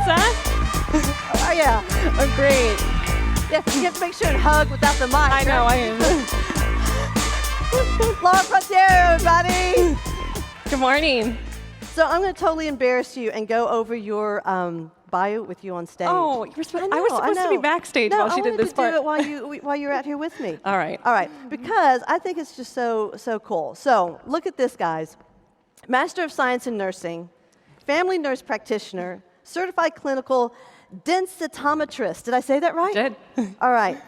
Melissa? Oh, yeah. I'm great. Yeah, you have to make sure and hug without the mic. I know, I am. Laura Frontier, everybody. Good morning. So I'm going to totally embarrass you and go over your bio with you on stage. Oh, I was supposed to be backstage while she did this part. No, I wanted to do it while you're out here with me. All right. All right, because I think it's just so cool. So look at this, guys. Master of Science in Nursing, family nurse practitioner, certified clinical densitometrist. Did I say that right? Did. All right.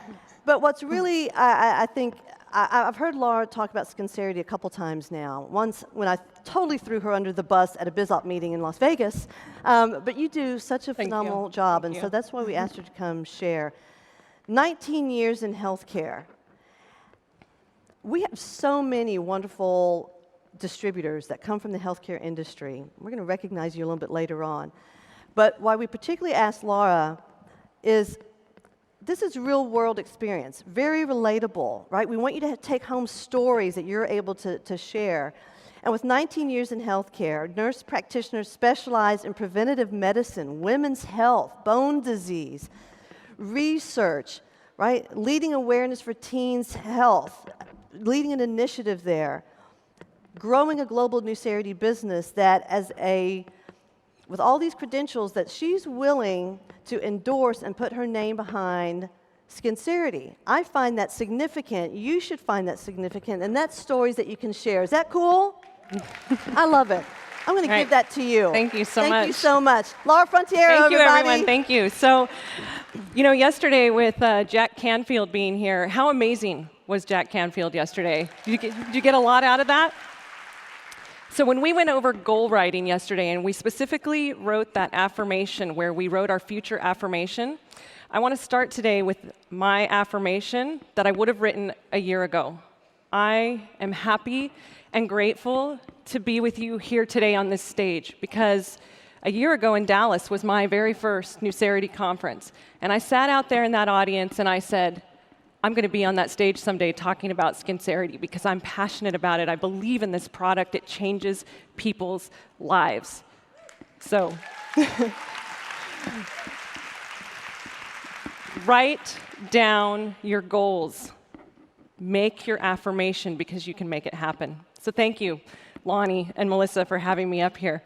But what's really, I think, I've heard Laura talk about Skincerity a couple times now. Once when I totally threw her under the bus at a BizOp meeting in Las Vegas. But you do such a phenomenal job, and so that's why we asked her to come share. 19 years in healthcare. We have so many wonderful distributors that come from the healthcare industry. We're going to recognize you a little bit later on. But why we particularly asked Laura is this is real-world experience, very relatable, right? We want you to take home stories that you're able to share. And with 19 years in healthcare, nurse practitioners specialize in preventative medicine, women's health, bone disease, research, right? Leading awareness for teens' health, leading an initiative there, growing a global Skincerity business that with all these credentials that she's willing to endorse and put her name behind Skincerity. I find that significant. You should find that significant, and that's stories that you can share. Is that cool? I love it. I'm going to give that to you. Thank you so much. Thank you so much. Laura Frontier, Thank you, everybody. everyone. Thank you. So, yesterday with Jack Canfield being here, how amazing was Jack Canfield yesterday? Did you get a lot out of that? So when we went over goal writing yesterday, and we specifically wrote that affirmation where we wrote our future affirmation, I want to start today with my affirmation that I would have written a year ago. I am happy and grateful to be with you here today on this stage, because a year ago in Dallas was my very first Skincerity conference. And I sat out there in that audience and I said, I'm going to be on that stage someday talking about Skincerity because I'm passionate about it. I believe in this product. It changes people's lives. So write down your goals. Make your affirmation because you can make it happen. So thank you, Lonnie and Melissa, for having me up here.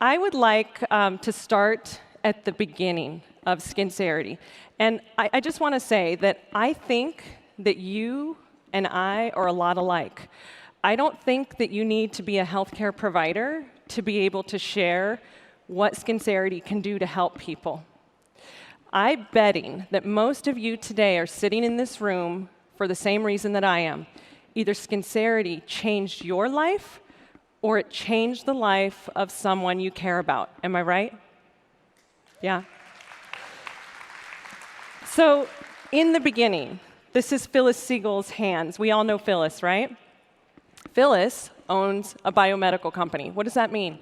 I would like to start at the beginning of Skincerity. And I just want to say that I think that you and I are a lot alike. I don't think that you need to be a healthcare provider to be able to share what Skincerity can do to help people. I'm betting that most of you today are sitting in this room for the same reason that I am. Either Skincerity changed your life or it changed the life of someone you care about. Am I right? Yeah. So in the beginning, this is Phyllis Siegel's hands. We all know Phyllis, right? Phyllis owns a biomedical company. What does that mean?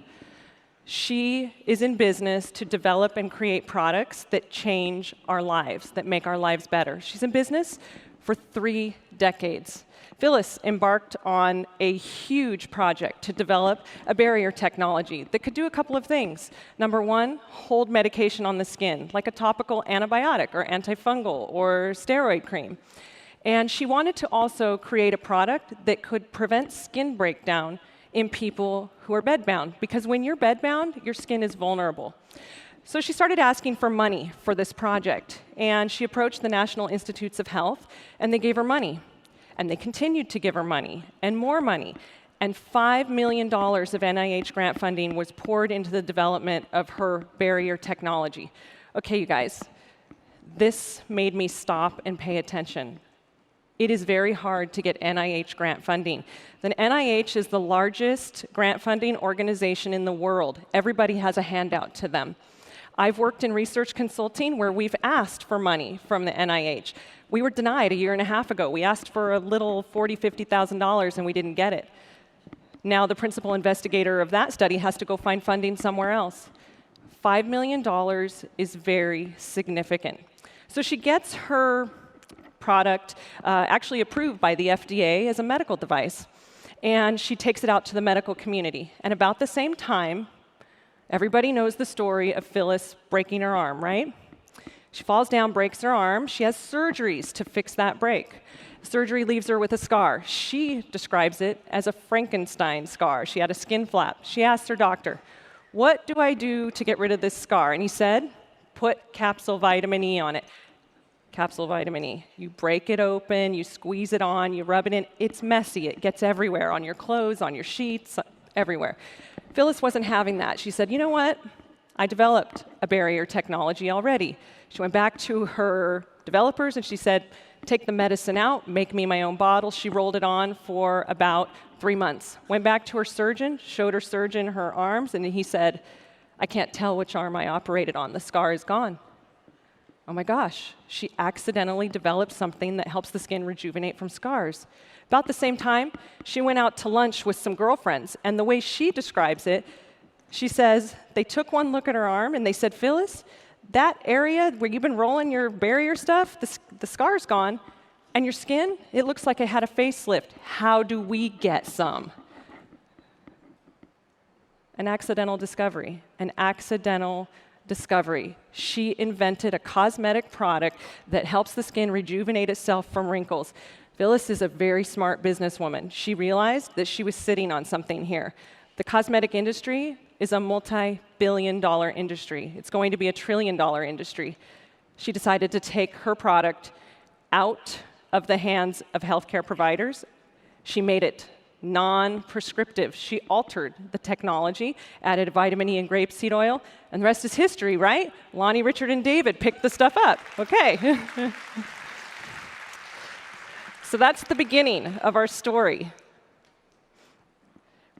She is in business to develop and create products that change our lives, that make our lives better. She's in business for 3 decades. Phyllis embarked on a huge project to develop a barrier technology that could do a couple of things. Number one, hold medication on the skin, like a topical antibiotic or antifungal or steroid cream. And she wanted to also create a product that could prevent skin breakdown in people who are bedbound, because when you're bedbound, your skin is vulnerable. So she started asking for money for this project, and she approached the National Institutes of Health, and they gave her money. And they continued to give her money, and more money. And $5 million of NIH grant funding was poured into the development of her barrier technology. Okay, you guys, this made me stop and pay attention. It is very hard to get NIH grant funding. The NIH is the largest grant funding organization in the world. Everybody has a handout to them. I've worked in research consulting where we've asked for money from the NIH. We were denied a year and a half ago. We asked for a little $40,000, $50,000 and we didn't get it. Now the principal investigator of that study has to go find funding somewhere else. $5 million is very significant. So she gets her product actually approved by the FDA as a medical device. And she takes it out to the medical community. And about the same time, Everybody knows the story of Phyllis breaking her arm, right? She falls down, breaks her arm. She has surgeries to fix that break. Surgery leaves her with a scar. She describes it as a Frankenstein scar. She had a skin flap. She asked her doctor, "What do I do to get rid of this scar?" And he said, "Put capsule vitamin E on it." Capsule vitamin E. You break it open, you squeeze it on, you rub it in. It's messy. It gets everywhere, on your clothes, on your sheets, everywhere. Phyllis wasn't having that. She said, "You know what? I developed a barrier technology already." She went back to her developers and she said, "Take the medicine out, make me my own bottle." She rolled it on for about 3 months. Went back to her surgeon, showed her surgeon her arms, and he said, "I can't tell which arm I operated on. The scar is gone." Oh my gosh, she accidentally developed something that helps the skin rejuvenate from scars. About the same time, she went out to lunch with some girlfriends, and the way she describes it, she says, they took one look at her arm and they said, "Phyllis, that area where you've been rolling your barrier stuff, the scar's gone, and your skin, it looks like it had a facelift. How do we get some?" An accidental discovery, an accidental discovery. She invented a cosmetic product that helps the skin rejuvenate itself from wrinkles. Phyllis is a very smart businesswoman. She realized that she was sitting on something here. The cosmetic industry is a multi-billion-dollar industry. It's going to be a trillion-dollar industry. She decided to take her product out of the hands of healthcare providers. She made it non-prescriptive. She altered the technology, added vitamin E and grapeseed oil, and the rest is history, right? Lonnie, Richard, and David picked the stuff up. Okay. So that's the beginning of our story.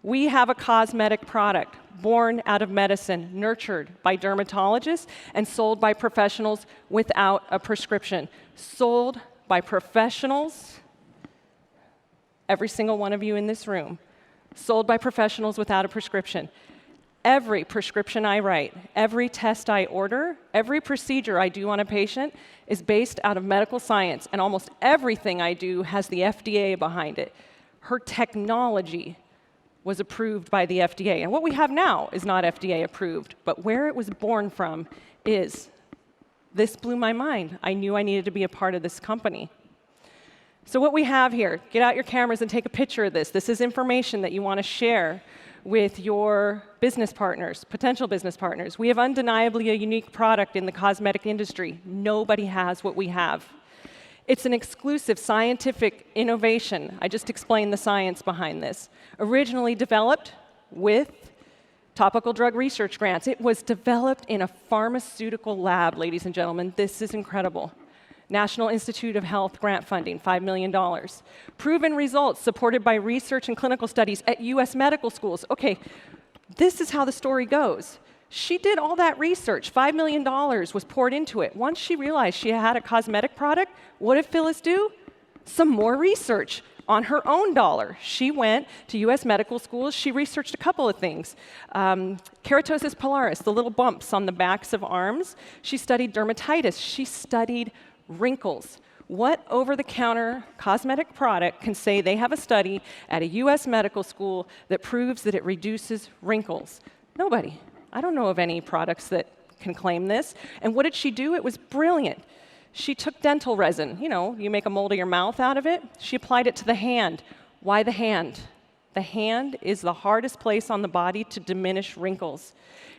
We have a cosmetic product born out of medicine, nurtured by dermatologists, and sold by professionals without a prescription. Sold by professionals, every single one of you in this room, sold by professionals without a prescription. Every prescription I write, every test I order, every procedure I do on a patient is based out of medical science, and almost everything I do has the FDA behind it. Her technology was approved by the FDA, and what we have now is not FDA approved, but where it was born from is. This blew my mind. I knew I needed to be a part of this company. So what we have here, get out your cameras and take a picture of this. This is information that you want to share with your business partners, potential business partners. We have undeniably a unique product in the cosmetic industry. Nobody has what we have. It's an exclusive scientific innovation. I just explained the science behind this. Originally developed with topical drug research grants. It was developed in a pharmaceutical lab, ladies and gentlemen. This is incredible. National Institute of Health grant funding, $5 million. Proven results supported by research and clinical studies at US medical schools. Okay, this is how the story goes. She did all that research. $5 million was poured into it. Once she realized she had a cosmetic product, what did Phyllis do? Some more research on her own dollar. She went to US medical schools. She researched a couple of things. Keratosis pilaris, the little bumps on the backs of arms. She studied dermatitis. She studied wrinkles. What over-the-counter cosmetic product can say they have a study at a US medical school that proves that it reduces wrinkles? Nobody. I don't know of any products that can claim this. And what did she do? It was brilliant. She took dental resin. You know, you make a mold of your mouth out of it. She applied it to the hand. Why the hand? The hand is the hardest place on the body to diminish wrinkles.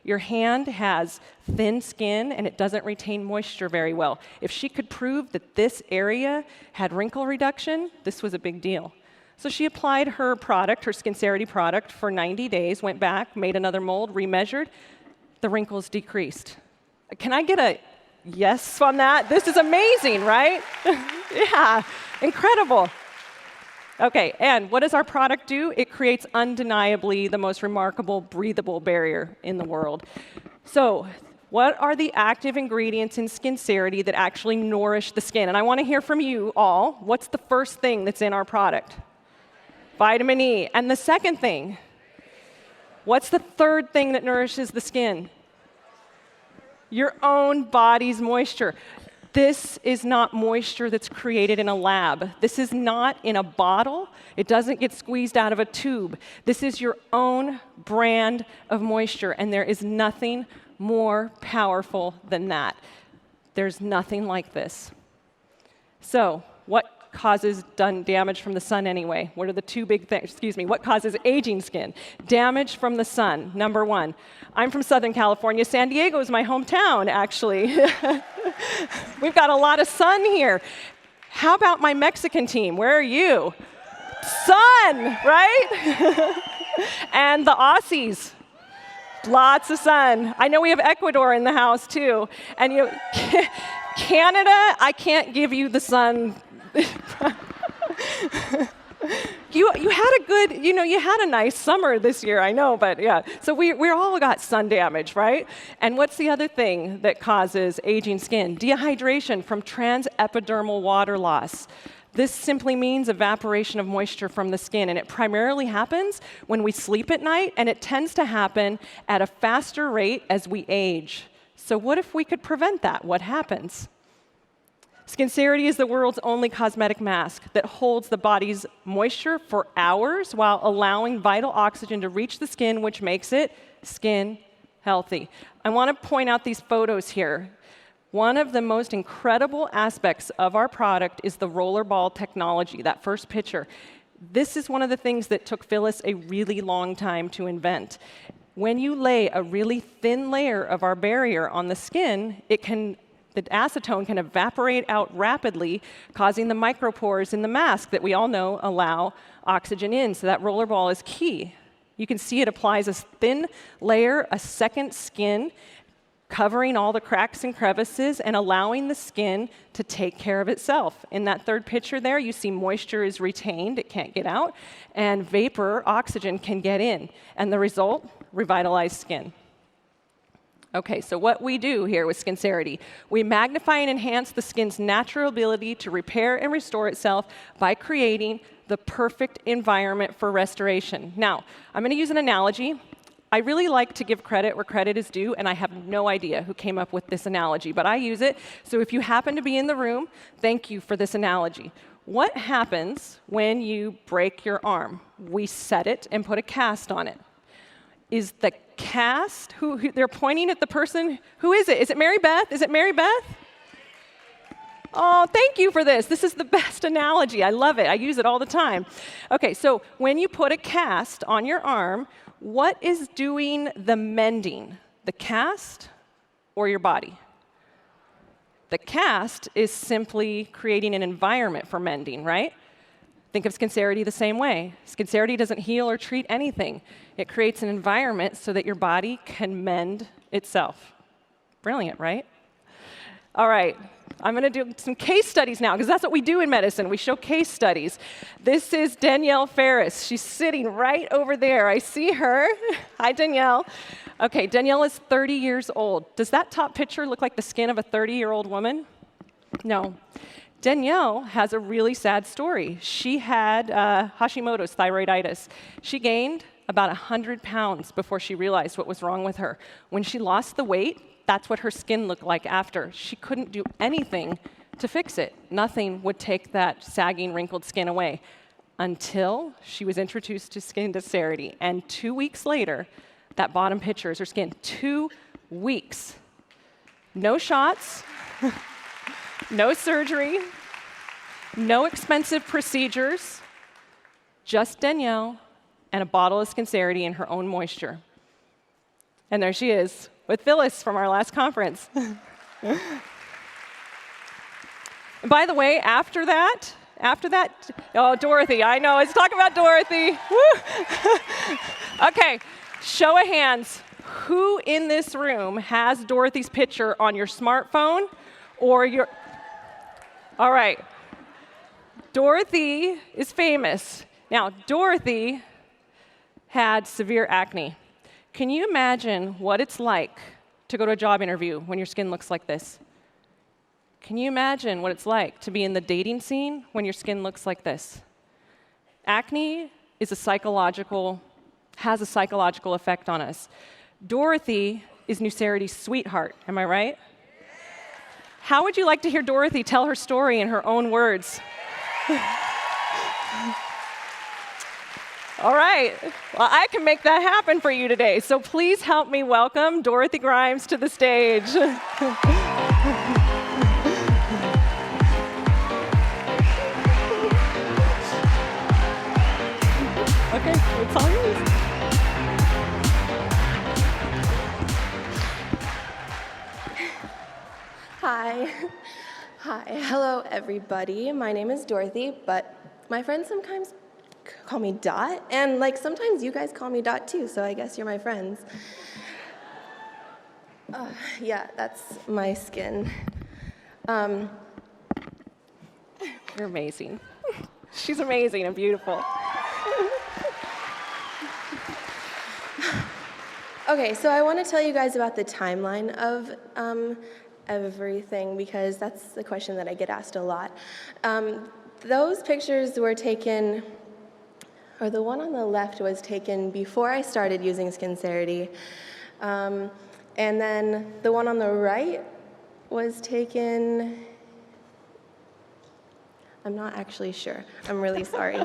Your hand has thin skin and it doesn't retain moisture very well. If she could prove that this area had wrinkle reduction, this was a big deal. So she applied her product, her Skincerity product, for 90 days, went back, made another mold, remeasured. The wrinkles decreased. Can I get a yes on that? This is amazing, right? Yeah, incredible. Okay, and what does our product do? It creates undeniably the most remarkable breathable barrier in the world. So what are the active ingredients in Skincerity that actually nourish the skin? And I want to hear from you all. What's the first thing that's in our product? Vitamin E. And the second thing? What's the third thing that nourishes the skin? Your own body's moisture. This is not moisture that's created in a lab. This is not in a bottle. It doesn't get squeezed out of a tube. This is your own brand of moisture, and there is nothing more powerful than that. There's nothing like this. So, what causes damage from the sun anyway? What are the two big things? Excuse me, what causes aging skin? Damage from the sun, number one. I'm from Southern California. San Diego is my hometown, actually. We've got a lot of sun here. How about my Mexican team? Where are you? Sun, right? And the Aussies. Lots of sun. I know we have Ecuador in the house, too. And Canada, I can't give you the sun. You had a good, you had a nice summer this year, I know, but yeah. So we all got sun damage, right? And what's the other thing that causes aging skin? Dehydration from transepidermal water loss. This simply means evaporation of moisture from the skin, and it primarily happens when we sleep at night, and it tends to happen at a faster rate as we age. So what if we could prevent that? What happens? Skincerity is the world's only cosmetic mask that holds the body's moisture for hours while allowing vital oxygen to reach the skin, which makes it skin healthy. I want to point out these photos here. One of the most incredible aspects of our product is the rollerball technology, that first picture. This is one of the things that took Phyllis a really long time to invent. When you lay a really thin layer of our barrier on the skin, the acetone can evaporate out rapidly, causing the micropores in the mask that we all know allow oxygen in. So that rollerball is key. You can see it applies a thin layer, a second skin, covering all the cracks and crevices and allowing the skin to take care of itself. In that third picture there, you see moisture is retained, it can't get out, and vapor, oxygen, can get in. And the result, revitalized skin. Okay, so what we do here with Skincerity, we magnify and enhance the skin's natural ability to repair and restore itself by creating the perfect environment for restoration. Now, I'm going to use an analogy. I really like to give credit where credit is due, and I have no idea who came up with this analogy, but I use it. So if you happen to be in the room, thank you for this analogy. What happens when you break your arm? We set it and put a cast on it. Is the cast, they're pointing at the person, who is it? Is it Mary Beth? Is it Mary Beth? Oh, thank you for this. This is the best analogy. I love it. I use it all the time. Okay, so when you put a cast on your arm, what is doing the mending? The cast or your body? The cast is simply creating an environment for mending, right? Think of Skincerity the same way. Skincerity doesn't heal or treat anything. It creates an environment so that your body can mend itself. Brilliant, right? All right, I'm going to do some case studies now, because that's what we do in medicine. We show case studies. This is Danielle Ferris. She's sitting right over there. I see her. Hi, Danielle. Okay, Danielle is 30 years old. Does that top picture look like the skin of a 30-year-old woman? No. Danielle has a really sad story. She had Hashimoto's thyroiditis. She gained about 100 pounds before she realized what was wrong with her. When she lost the weight, that's what her skin looked like after. She couldn't do anything to fix it. Nothing would take that sagging, wrinkled skin away until she was introduced to Skincerity. And 2 weeks later, that bottom picture is her skin. 2 weeks. No shots. No surgery, no expensive procedures, just Danielle and a bottle of Skincerity and her own moisture. And there she is with Phyllis from our last conference. And by the way, after that, oh, Dorothy, I know, let's talk about Dorothy. Okay, show of hands. Who in this room has Dorothy's picture on your smartphone or your... All right. Dorothy is famous. Now, Dorothy had severe acne. Can you imagine what it's like to go to a job interview when your skin looks like this? Can you imagine what it's like to be in the dating scene when your skin looks like this? Acne is has a psychological effect on us. Dorothy is Skincerity sweetheart, am I right? How would you like to hear Dorothy tell her story in her own words? All right. Well, I can make that happen for you today. So please help me welcome Dorothy Grimes to the stage. Okay, it's all yours. Hi. Hi. Hello, everybody. My name is Dorothy, but my friends sometimes call me Dot, and sometimes you guys call me Dot too, so I guess you're my friends. Yeah, that's my skin. You're amazing. She's amazing and beautiful. Okay, so I want to tell you guys about the timeline of everything, because that's the question that I get asked a lot. Those pictures were taken, or the one on the left was taken before I started using Skincerity. And then the one on the right was taken, I'm not actually sure. I'm really sorry.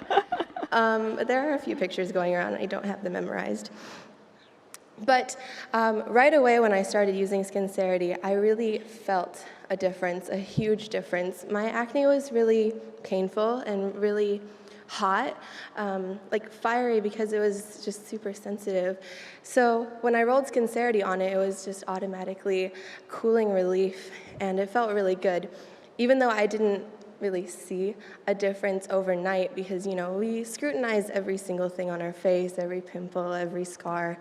There are a few pictures going around. I don't have them memorized. But right away when I started using Skincerity, I really felt a difference, a huge difference. My acne was really painful and really hot, fiery, because it was just super sensitive. So when I rolled Skincerity on it, it was just automatically cooling relief, and it felt really good, even though I didn't really see a difference overnight, because we scrutinize every single thing on our face, every pimple, every scar,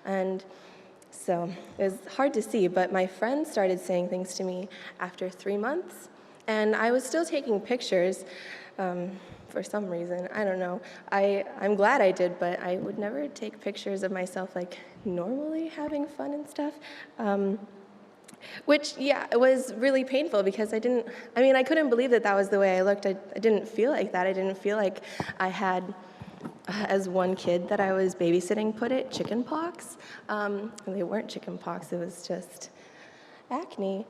and so it was hard to see. But my friends started saying things to me after 3 months, and I was still taking pictures for some reason. I don't know. I'm glad I did, but I would never take pictures of myself normally having fun and stuff. Which, yeah, it was really painful, because I couldn't believe that was the way I looked. I didn't feel like that. I didn't feel like I had, as one kid that I was babysitting put it, chicken pox. And they weren't chicken pox, it was just acne.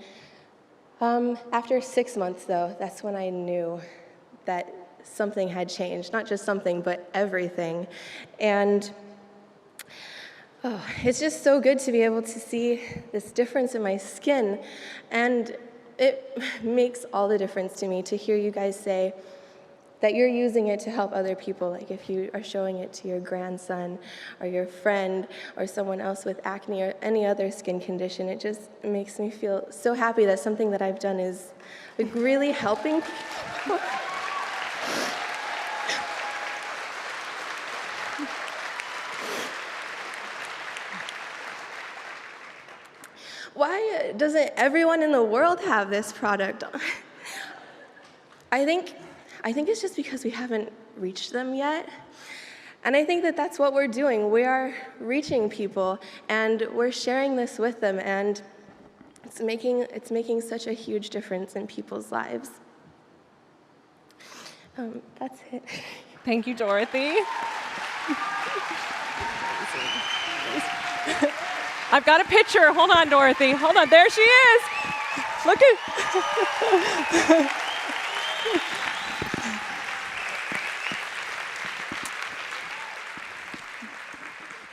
After 6 months, though, that's when I knew that something had changed. Not just something, but everything. And it's just so good to be able to see this difference in my skin, and it makes all the difference to me to hear you guys say that you're using it to help other people, if you are showing it to your grandson or your friend or someone else with acne or any other skin condition. It just makes me feel so happy that something that I've done is really helping people. Why doesn't everyone in the world have this product? I think it's just because we haven't reached them yet. And I think that that's what we're doing. We are reaching people, and we're sharing this with them, and it's making such a huge difference in people's lives. That's it. Thank you, Dorothy. I've got a picture. Hold on, Dorothy. Hold on. There she is. Look at.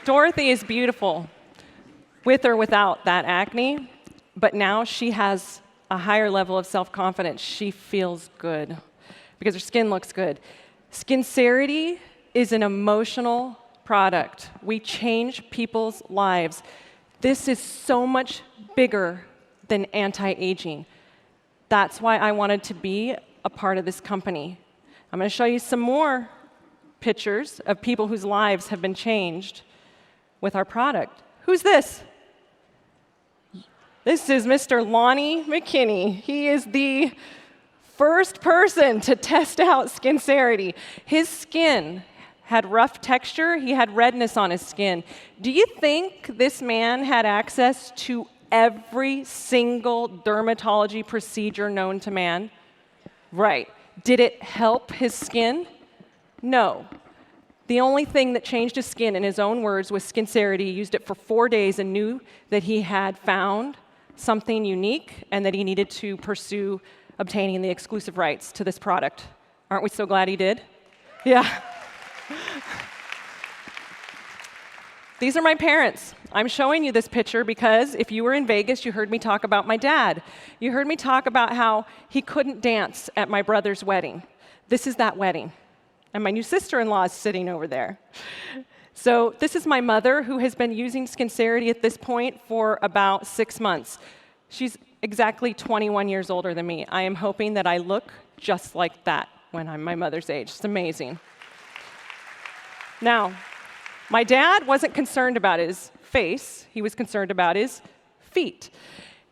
Dorothy is beautiful, with or without that acne, but now she has a higher level of self-confidence. She feels good because her skin looks good. Skincerity is an emotional product. We change people's lives. This is so much bigger than anti-aging. That's why I wanted to be a part of this company. I'm going to show you some more pictures of people whose lives have been changed with our product. Who's this? This is Mr. Lonnie McKinney. He is the first person to test out Skincerity. His skin had rough texture. He had redness on his skin. Do you think this man had access to every single dermatology procedure known to man? Right. Did it help his skin? No. The only thing that changed his skin, in his own words, was Skincerity. He used it for 4 days and knew that he had found something unique and that he needed to pursue obtaining the exclusive rights to this product. Aren't we so glad he did? Yeah. These are my parents. I'm showing you this picture because if you were in Vegas, you heard me talk about my dad. You heard me talk about how he couldn't dance at my brother's wedding. This is that wedding. And my new sister-in-law is sitting over there. So this is my mother, who has been using Skincerity at this point for about 6 months. She's exactly 21 years older than me. I am hoping that I look just like that when I'm my mother's age. It's amazing. Now, my dad wasn't concerned about his face. He was concerned about his feet.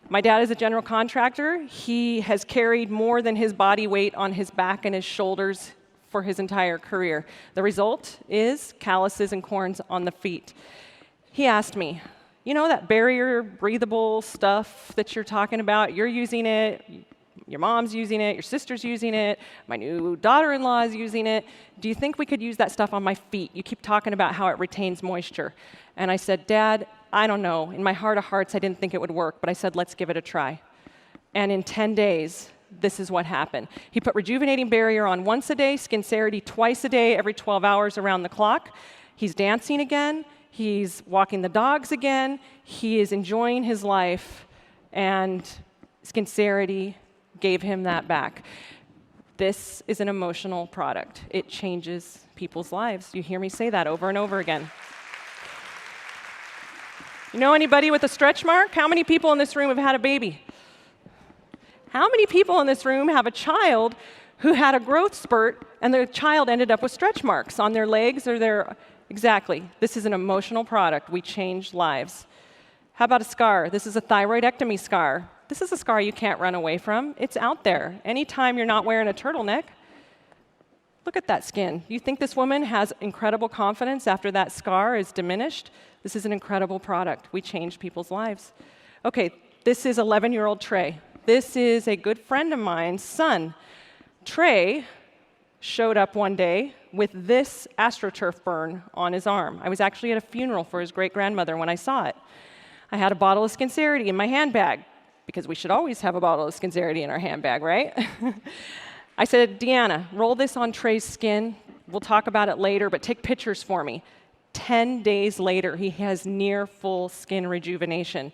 My dad is a general contractor. He has carried more than his body weight on his back and his shoulders for his entire career. The result is calluses and corns on the feet. He asked me, you know that barrier breathable stuff that you're talking about? You're using it. Your mom's using it, your sister's using it, my new daughter-in-law is using it. Do you think we could use that stuff on my feet? You keep talking about how it retains moisture. And I said, Dad, I don't know. In my heart of hearts, I didn't think it would work, but I said, let's give it a try. And in 10 days, this is what happened. He put rejuvenating barrier on once a day, Skincerity twice a day, every 12 hours around the clock. He's dancing again. He's walking the dogs again. He is enjoying his life. And Skincerity gave him that back. This is an emotional product. It changes people's lives. You hear me say that over and over again. You know anybody with a stretch mark? How many people in this room have had a baby? How many people in this room have a child who had a growth spurt and the child ended up with stretch marks on their legs or their... Exactly. This is an emotional product. We change lives. How about a scar? This is a thyroidectomy scar. This is a scar you can't run away from. It's out there. Anytime you're not wearing a turtleneck, look at that skin. You think this woman has incredible confidence after that scar is diminished? This is an incredible product. We change people's lives. Okay, this is 11-year-old Trey. This is a good friend of mine's son. Trey showed up one day with this AstroTurf burn on his arm. I was actually at a funeral for his great-grandmother when I saw it. I had a bottle of Skincerity in my handbag, because we should always have a bottle of Skincerity in our handbag, right? I said, Deanna, roll this on Trey's skin. We'll talk about it later, but take pictures for me. 10 days later, he has near full skin rejuvenation.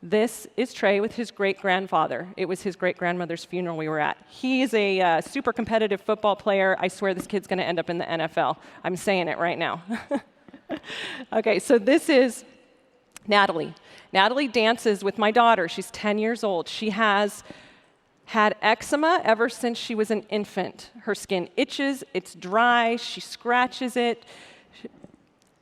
This is Trey with his great-grandfather. It was his great-grandmother's funeral we were at. He's a super competitive football player. I swear this kid's going to end up in the NFL. I'm saying it right now. Okay, so this is Natalie. Natalie dances with my daughter. She's 10 years old. She has had eczema ever since she was an infant. Her skin itches, it's dry, she scratches it.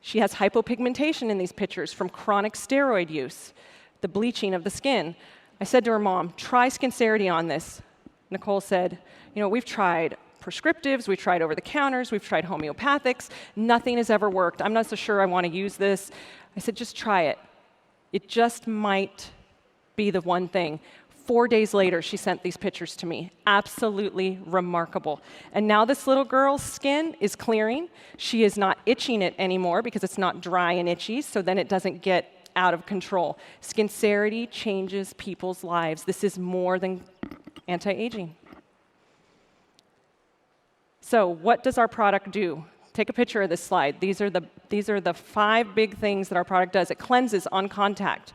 She has hypopigmentation in these pictures from chronic steroid use, the bleaching of the skin. I said to her mom, try Skincerity on this. Nicole said, you know, we've tried prescriptives, we've tried over-the-counters, we've tried homeopathics. Nothing has ever worked. I'm not so sure I want to use this. I said, just try it. It just might be the one thing. 4 days later, she sent these pictures to me. Absolutely remarkable. And now this little girl's skin is clearing. She is not itching it anymore because it's not dry and itchy, so then it doesn't get out of control. Skincerity changes people's lives. This is more than anti-aging. So what does our product do? Take a picture of this slide. These are the 5 big things that our product does. It cleanses on contact.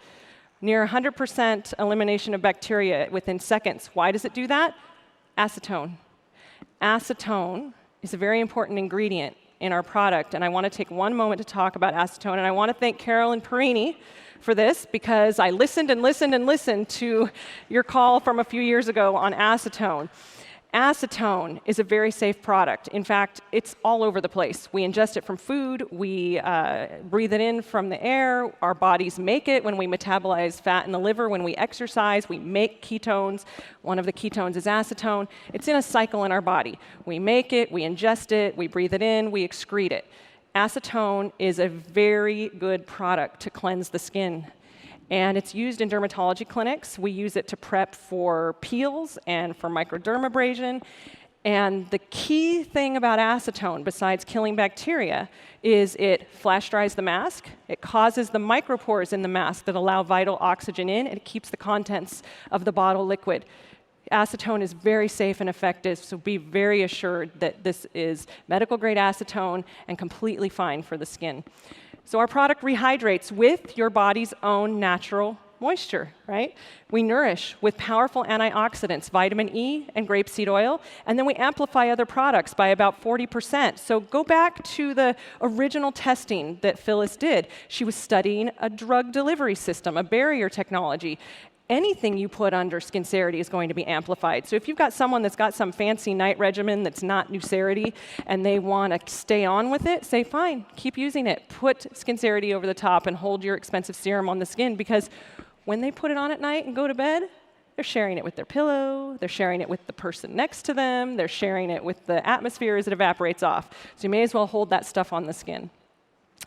Near 100% elimination of bacteria within seconds. Why does it do that? Acetone. Acetone is a very important ingredient in our product, and I want to take one moment to talk about acetone, and I want to thank Carolyn Perini for this, because I listened and listened and listened to your call from a few years ago on acetone. Acetone is a very safe product. In fact, it's all over the place. We ingest it from food, we breathe it in from the air, our bodies make it when we metabolize fat in the liver, when we exercise, we make ketones. One of the ketones is acetone. It's in a cycle in our body. We make it, we ingest it, we breathe it in, we excrete it. Acetone is a very good product to cleanse the skin. And it's used in dermatology clinics. We use it to prep for peels and for microdermabrasion. And the key thing about acetone, besides killing bacteria, is it flash dries the mask, it causes the micropores in the mask that allow vital oxygen in, and it keeps the contents of the bottle liquid. Acetone is very safe and effective, so be very assured that this is medical-grade acetone and completely fine for the skin. So our product rehydrates with your body's own natural moisture, right? We nourish with powerful antioxidants, vitamin E and grapeseed oil, and then we amplify other products by about 40%. So go back to the original testing that Phyllis did. She was studying a drug delivery system, a barrier technology. Anything you put under Skincerity is going to be amplified. So if you've got someone that's got some fancy night regimen that's not Nucerity and they want to stay on with it, say, fine, keep using it. Put Skincerity over the top and hold your expensive serum on the skin, because when they put it on at night and go to bed, they're sharing it with their pillow, they're sharing it with the person next to them, they're sharing it with the atmosphere as it evaporates off. So you may as well hold that stuff on the skin.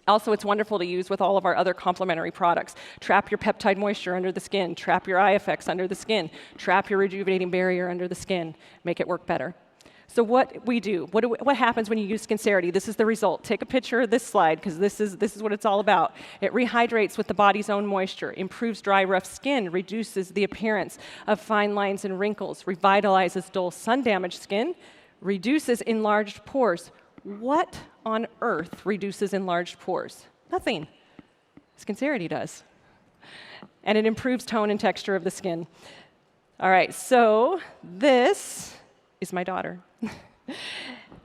Also, it's wonderful to use with all of our other complementary products. Trap your peptide moisture under the skin, trap your eye effects under the skin, trap your rejuvenating barrier under the skin, make it work better. So what we do, what happens when you use Skincerity? This is the result. Take a picture of this slide, because this is what it's all about. It rehydrates with the body's own moisture, improves dry, rough skin, reduces the appearance of fine lines and wrinkles, revitalizes dull, sun-damaged skin, reduces enlarged pores. What on earth reduces enlarged pores? Nothing. Skincerity does. And it improves tone and texture of the skin. All right, so this is my daughter.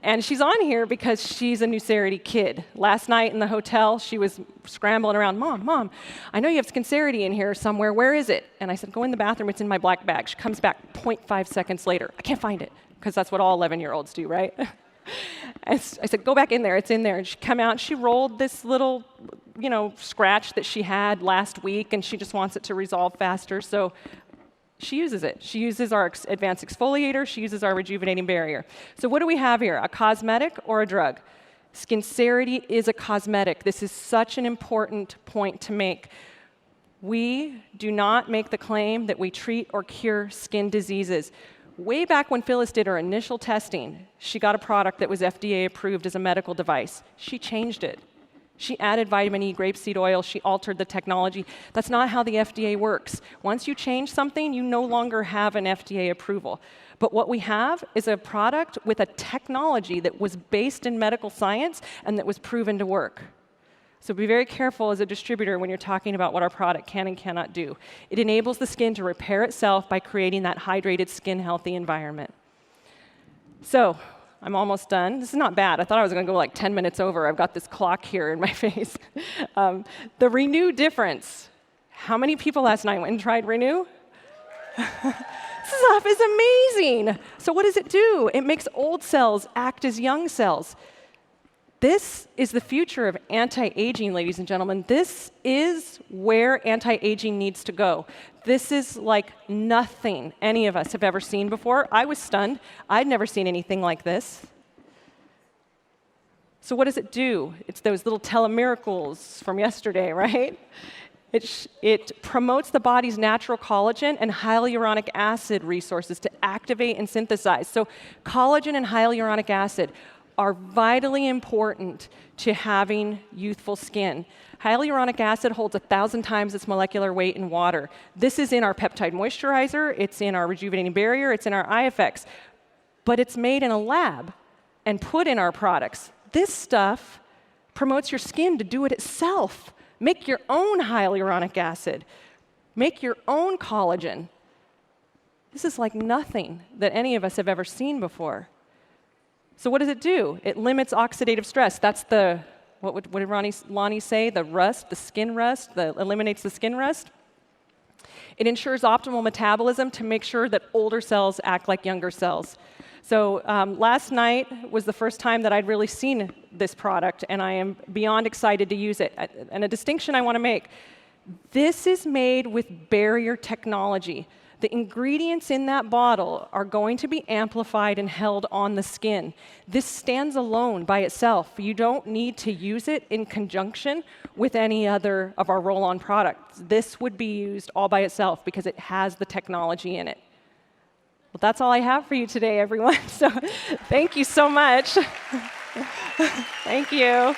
And she's on here because she's a Nucerity kid. Last night in the hotel, she was scrambling around, Mom, I know you have Skincerity in here somewhere. Where is it? And I said, go in the bathroom. It's in my black bag. She comes back 0.5 seconds later. I can't find it, because that's what all 11-year-olds do, right? I said, go back in there. It's in there. And she came out, and she rolled this little, scratch that she had last week, and she just wants it to resolve faster. So she uses it. She uses our advanced exfoliator. She uses our rejuvenating barrier. So what do we have here? A cosmetic or a drug? Skincerity is a cosmetic. This is such an important point to make. We do not make the claim that we treat or cure skin diseases. Way back when Phyllis did her initial testing, she got a product that was FDA approved as a medical device. She changed it. She added vitamin E, grapeseed oil. She altered the technology. That's not how the FDA works. Once you change something, you no longer have an FDA approval. But what we have is a product with a technology that was based in medical science and that was proven to work. So be very careful as a distributor when you're talking about what our product can and cannot do. It enables the skin to repair itself by creating that hydrated, skin-healthy environment. So I'm almost done. This is not bad. I thought I was going to go like 10 minutes over. I've got this clock here in my face. The Renew difference. How many people last night went and tried Renew? This stuff is amazing. So what does it do? It makes old cells act as young cells. This is the future of anti-aging, ladies and gentlemen. This is where anti-aging needs to go. This is like nothing any of us have ever seen before. I was stunned. I'd never seen anything like this. So what does it do? It's those little telemiracles from yesterday, right? It promotes the body's natural collagen and hyaluronic acid resources to activate and synthesize. So collagen and hyaluronic acid are vitally important to having youthful skin. Hyaluronic acid holds 1,000 times its molecular weight in water. This is in our peptide moisturizer, it's in our rejuvenating barrier, it's in our eye effects, but it's made in a lab and put in our products. This stuff promotes your skin to do it itself. Make your own hyaluronic acid. Make your own collagen. This is like nothing that any of us have ever seen before. So what does it do? It limits oxidative stress. That's the, what did Lonnie say? The rust, the skin rust, eliminates the skin rust. It ensures optimal metabolism to make sure that older cells act like younger cells. So last night was the first time that I'd really seen this product, and I am beyond excited to use it. And a distinction I want to make, this is made with barrier technology. The ingredients in that bottle are going to be amplified and held on the skin. This stands alone by itself. You don't need to use it in conjunction with any other of our roll-on products. This would be used all by itself because it has the technology in it. Well, that's all I have for you today, everyone. So thank you so much. Thank you.